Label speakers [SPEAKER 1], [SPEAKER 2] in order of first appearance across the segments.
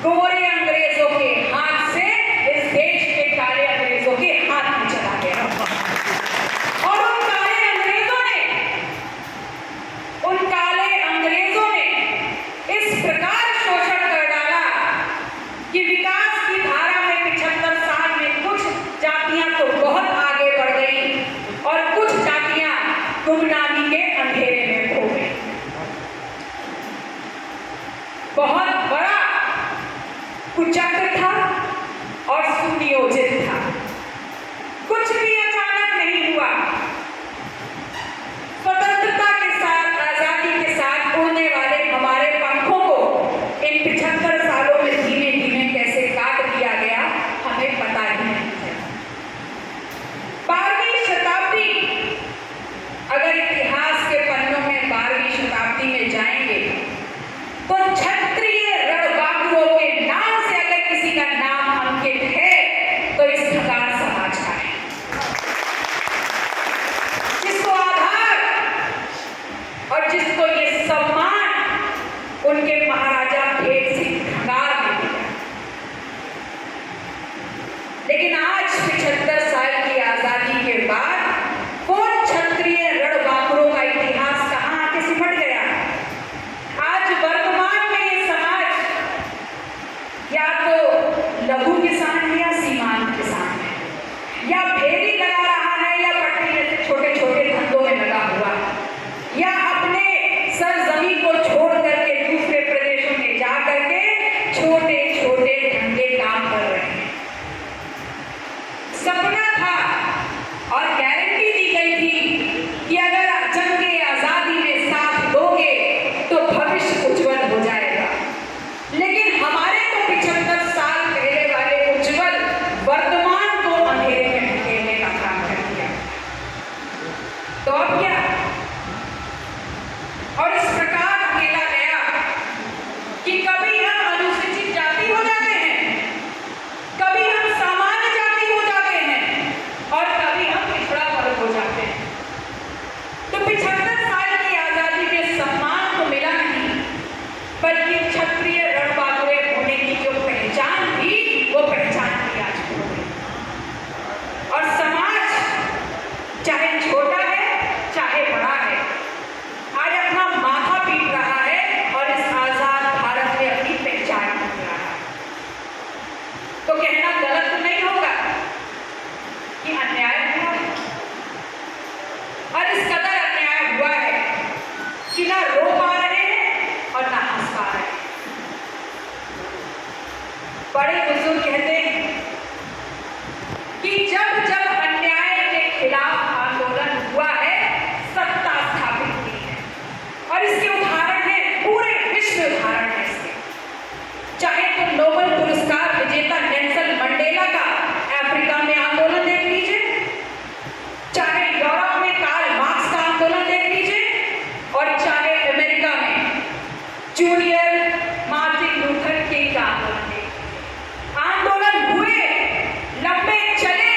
[SPEAKER 1] गोरे अंग्रेजों के हाथ से इस देश के काले अंग्रेजों के हाथ में चला गया। और उन काले अंग्रेजों ने इस प्रकार शोषण कर डाला कि विकास की धारा में 75 साल में कुछ जातियां तो बहुत आगे बढ़ गई और कुछ जातियां गुमनामी के अंधेरे में खो गई। बहुत बड़ा कुचक्र था और सुनियोजित था। कुछ भी अचानक नहीं हुआ। स्वतंत्रता के साथ, आजादी के साथ उड़ने वाले हमारे पंखों को इन 75 सालों में धीमे धीमे कैसे काट दिया गया, हमें पता ही नहीं चला। 12वीं शताब्दी, अगर इतिहास के पन्नों में 12वीं शताब्दी में जाएंगे तो क्षत्रिय रणबांकुरों के नाम से अगर किसी का नाम अंकित है तो इस खगार समाज का है, जिसको आधार और जिसको ये सम्मान उनके महाराजा भेद सिंह खगार ने दिया। लेकिन आज 75 साल की आजादी के बाद वो क्षत्रिय रणबांकुरों का इतिहास कहां आके सिमट गया। आज वर्तमान में ये समाज या तो लघु किसान है या सीमांत किसान है, या फेरी लगा रहा है या पटरी जैसे छोटे छोटे धंधों में लगा हुआ है, या अपने सरजमीन को छोड़ करके दूसरे प्रदेशों में जा करके छोटे छोटे धंधे काम कर रहे हैं। सपना था और गारंटी दी गई थी कि अगर जंगे आजादी में साथ दोगे तो भविष्य उज्जवल हो जाएगा। लेकिन हमारे तो 75 साल पहले वाले उज्जवल वर्तमान को अंधेरे में ढकेलने का काम कर दिया। तो अब क्या? और इस प्रकार अकेला गया कि कभी हम अनुसूचित जाति हो जाते हैं, कभी हम सामान्य जाति हो जाते हैं और कभी हम पिछड़ा वर्ग हो जाते हैं। तो 75 साल की आजादी में सम्मान तो मिला नहीं, बल्कि क्षत्रिय रणबांकुरे होने की जो पहचान थी वो पहचान भी आज खो गई। और समाज चाहे छोटा है चाहे बड़ा है, आज अपना माथा पीट रहा है और इस आजाद भारत में अपनी पहचान ढूंढ रहा है। तो कहना गलत तो नहीं होगा कि अन्याय हुआ है, और इस कदर अन्याय हुआ है कि ना रो पा रहे हैं और ना हंस पा रहे हैं। बड़े बुजुर्ग कहते हैं कि जब जब अन्याय के खिलाफ आंदोलन हुआ है, सत्ता स्थापित हुई है। और इसके उदाहरण है, पूरे विश्व उदाहरण है इसके। चाहे तो नोबेल पुरस्कार विजेता नेल्सन मंडेला का अफ्रीका में आंदोलन देख लीजिए, चाहे यूरोप में कार्ल मार्क्स का आंदोलन देख लीजिए, और चाहे अमेरिका में जूनियर मार्टिन लूथर किंग का आंदोलन देख लीजिए। आंदोलन हुए, लंबे चले,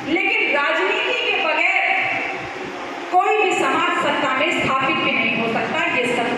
[SPEAKER 1] लेकिन राजनीति के बगैर कोई भी समाज सत्ता में स्थापित भी नहीं हो सकता। ये सत्ता